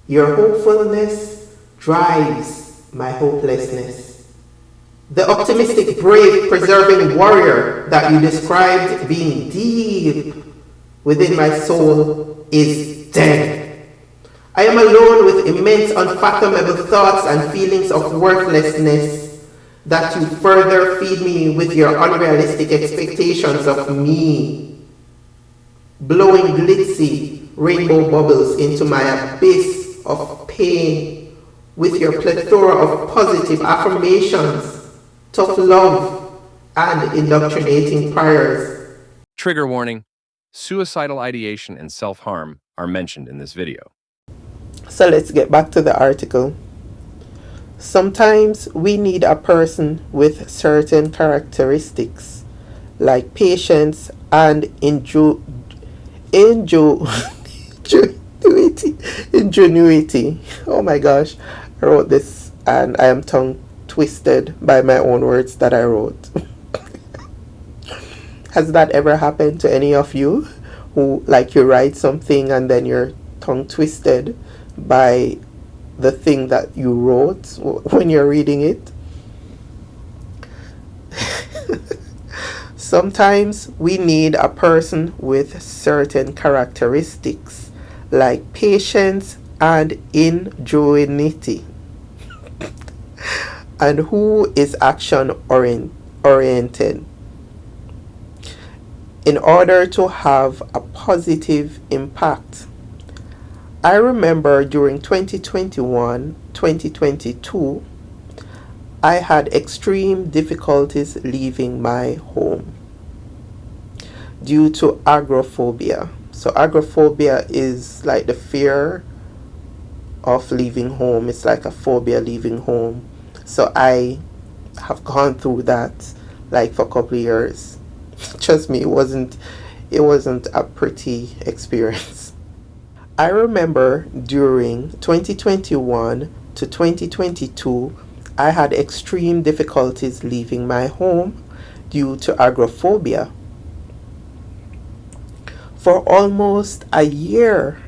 Your hopefulness drives my hopelessness. The optimistic, brave, preserving warrior that you described being deep within my soul is dead. I am alone with immense, unfathomable thoughts and feelings of worthlessness that you further feed me with your unrealistic expectations of me, blowing glitzy rainbow bubbles into my abyss of pain with your plethora of positive affirmations, tough love, and indoctrinating prayers. Trigger warning: suicidal ideation and self-harm are mentioned in this video. So let's get back to the article. Sometimes we need a person with certain characteristics, like patience and ingenuity. Oh my gosh, I wrote this and I am tongue twisted by my own words that I wrote. Has that ever happened to any of you, who like you write something and then you're tongue twisted by the thing that you wrote when you're reading it? Sometimes we need a person with certain characteristics, like patience and ingenuity, and who is action oriented, in order to have a positive impact. I remember during 2021-2022, I had extreme difficulties leaving my home due to agoraphobia. So agoraphobia is like the fear of leaving home. It's like a phobia leaving home. So I have gone through that like for a couple of years. Trust me, it wasn't a pretty experience. I remember during 2021 to 2022, I had extreme difficulties leaving my home due to agoraphobia. For almost a year,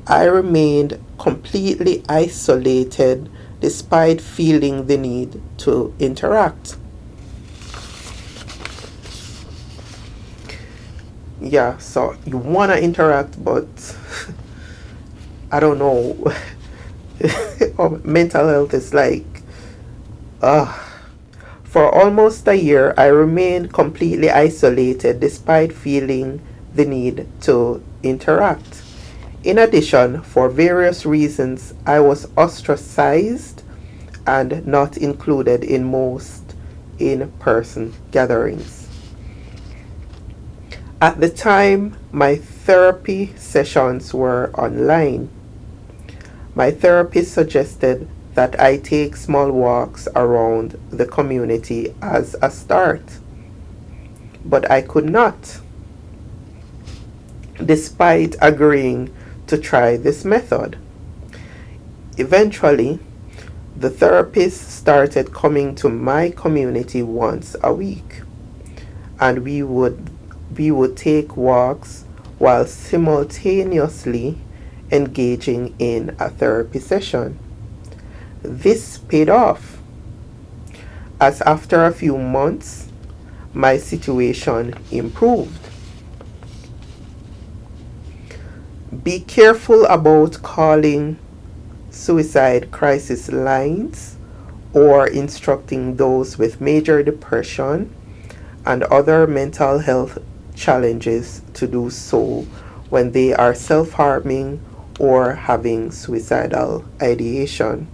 I remained completely isolated despite feeling the need to interact. Yeah, so you want to interact, but I don't know. Mental health is like, for almost a year, I remained completely isolated despite feeling the need to interact. In addition, for various reasons, I was ostracized and not included in most in-person gatherings. At the time, my therapy sessions were online. My therapist suggested that I take small walks around the community as a start, but I could not, despite agreeing to try this method. Eventually, the therapist started coming to my community once a week, and we would take walks while simultaneously engaging in a therapy session. This paid off, as after a few months, my situation improved. Be careful about calling suicide crisis lines or instructing those with major depression and other mental health challenges to do so when they are self-harming or having suicidal ideation,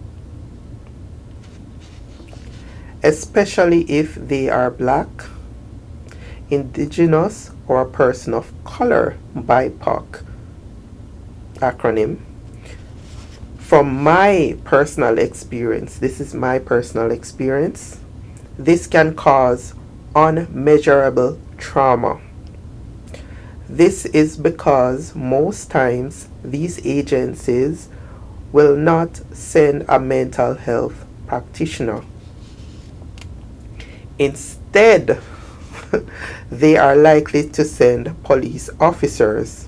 especially if they are Black, Indigenous, or a person of color, BIPOC acronym. From my personal experience, this is my personal experience, this can cause unmeasurable trauma. This is because most times these agencies will not send a mental health practitioner. Instead, they are likely to send police officers.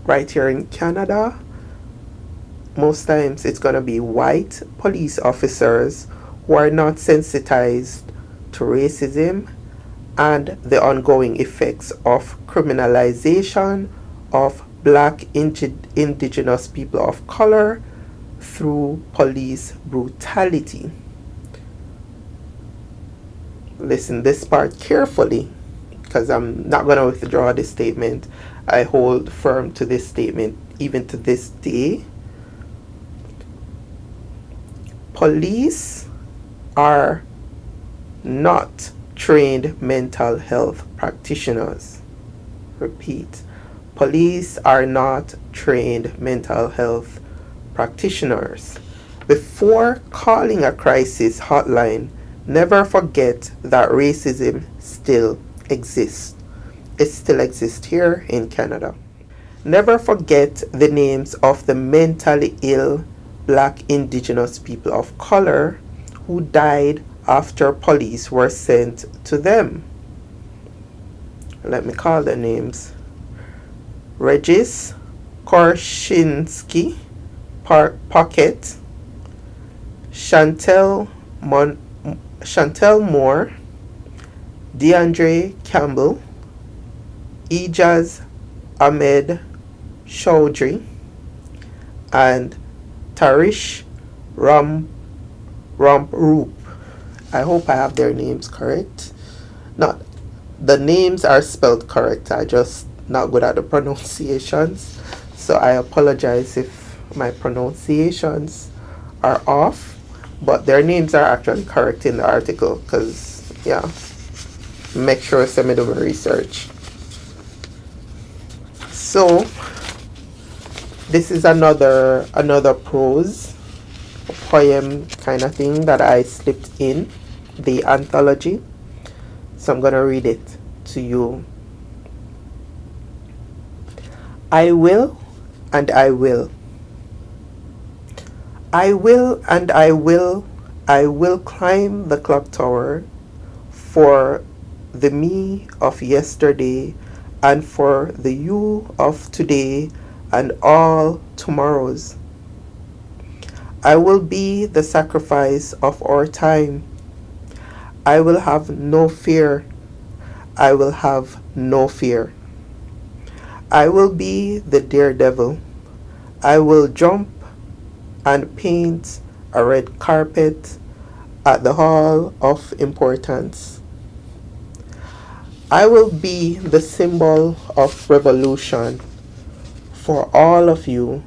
right here in Canada, most times it's going to be white police officers who are not sensitized to racism and the ongoing effects of criminalization of black indigenous people of color through police brutality. Listen this part carefully, because I'm not going to withdraw this statement. I hold firm to this statement even to this day. Police are not trained mental health practitioners. Repeat. Police are not trained mental health practitioners. Before calling a crisis hotline, never forget that racism still exists. It still exists here in Canada. Never forget the names of the mentally ill black indigenous people of color who died after police were sent to them. Let me call the names. Regis Korshinsky Pocket, Chantel Moore, DeAndre Campbell, Ijaz Ahmed Chaudhry, and Tarish Ramroop. I hope I have their names correct. Not the names are spelled correct. I just not good at the pronunciations. So I apologize if my pronunciations are off, but their names are actually correct in the article, because make sure I send me the research. So this is another prose poem kind of thing that I slipped in the anthology. So I'm gonna read it to you. I will and I will. I will and I will climb the clock tower for the me of yesterday and for the you of today and all tomorrows. I will be the sacrifice of our time. I will have no fear. I will have no fear. I will be the daredevil. I will jump and paint a red carpet at the Hall of Importance. I will be the symbol of revolution for all of you.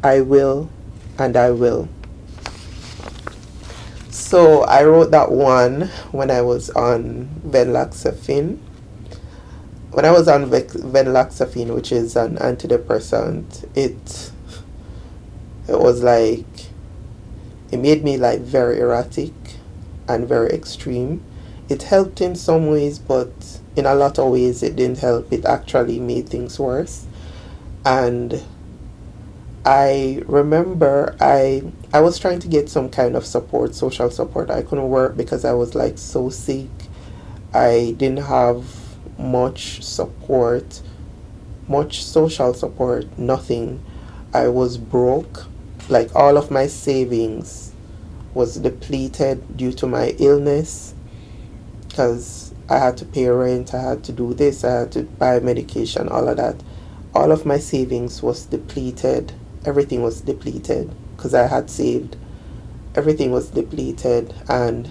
I will and I will. So I wrote that one when I was on venlafaxine. When I was on venlafaxine, which is an antidepressant, it was like, it made me like very erratic and very extreme. It helped in some ways, but in a lot of ways it didn't help. It actually made things worse. And I remember I was trying to get some kind of support, social support. I couldn't work because I was like so sick. I didn't have much support, much social support, nothing. I was broke. Like all of my savings was depleted due to my illness, because I had to pay rent, I had to do this, I had to buy medication, all of that. All of my savings was depleted. Everything was depleted because I had saved. Everything was depleted, and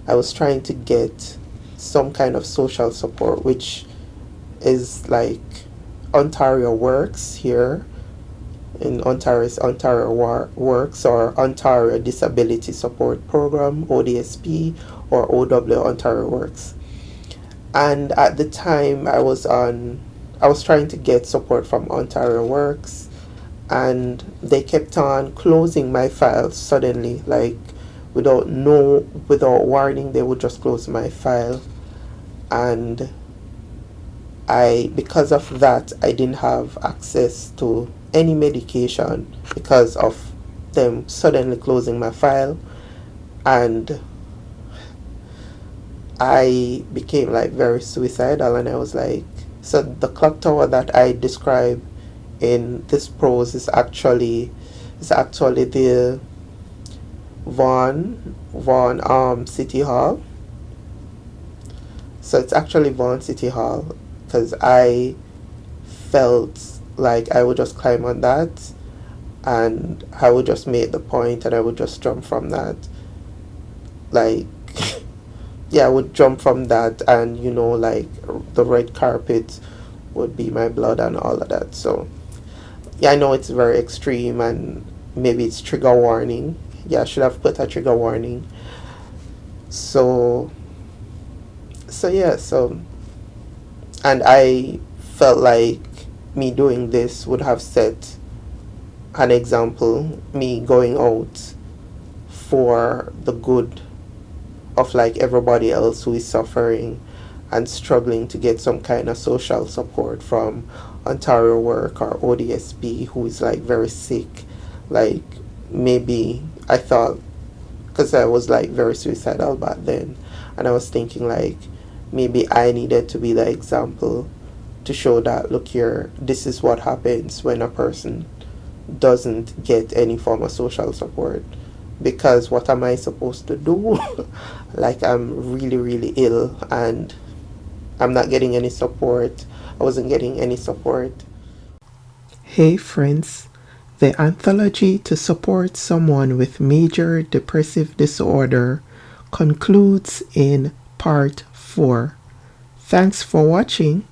I was trying to get some kind of social support, which is like Ontario Works here in Ontario Works, or Ontario Disability Support Program, ODSP, or OW, Ontario Works. And at the time I was trying to get support from Ontario Works, and they kept on closing my files suddenly, like without warning. They would just close my file, and because of that, I didn't have access to any medication because of them suddenly closing my file. And I became like very suicidal, and I was like, so the clock tower that I describe in this prose is actually the Vaughan City Hall. So it's actually Vaughan City Hall because I felt like I would just climb on that and I would just make the point and I would just jump from that. Like, yeah, I would jump from that and, like the red carpet would be my blood and all of that. So, yeah, I know it's very extreme and maybe it's trigger warning. Yeah, I should have put a trigger warning. So, so and I felt like me doing this would have set an example, me going out for the good of like everybody else who is suffering and struggling to get some kind of social support from Ontario Work or ODSP who is like very sick. Like maybe I thought, because I was like very suicidal back then, and I was thinking like maybe I needed to be the example to show that, look here, this is what happens when a person doesn't get any form of social support. Because what am I supposed to do? Like I'm really, really ill and I'm not getting any support. I wasn't getting any support. Hey friends, the anthology to support someone with major depressive disorder concludes in part 4. Thanks for watching.